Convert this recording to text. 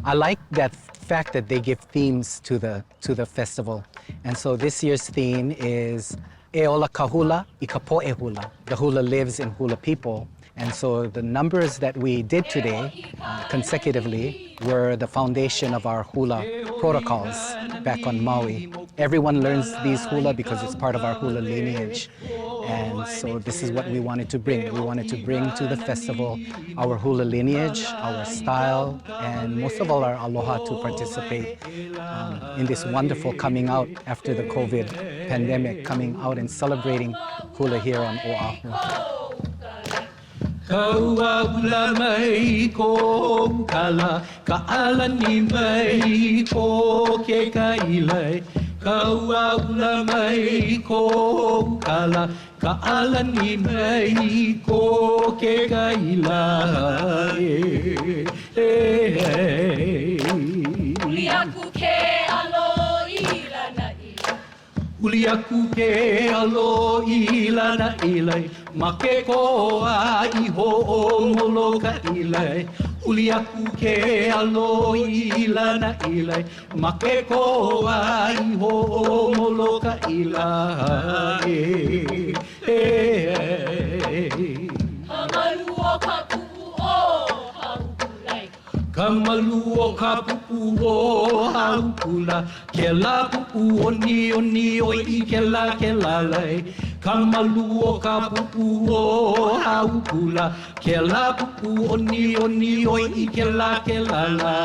I like that fact that they give themes to the festival. And so this year's theme is Eola Kahula I Kapo'e Hula. The hula lives in hula people. And so the numbers that we did today consecutively were the foundation of our hula protocols back on Maui. Everyone learns these hula because it's part of our hula lineage. And so this is what we wanted to bring. We wanted to bring to the festival our hula lineage, our style, and most of all our aloha to participate in this wonderful coming out after the COVID pandemic, coming out and celebrating hula here on Oahu. Kaula mai ko kala ka alani mai ko ke kailai Kaula mai ko kala ka alani mai ko ke kailai Uliaku ke alo ilana Uliaku ke alo ilana ilai Make koa I ho'omolo ka ilai Uliaku ke alo ilana ilai Make koa I ho'omolo ka ilai Kamalu o ka pupu o haupulai Kamalu o ka pupu o haupula Ke la pupu oni o I ke la lai Kamalu o ka pupu o haupula Ke la pupu oni o I ke la la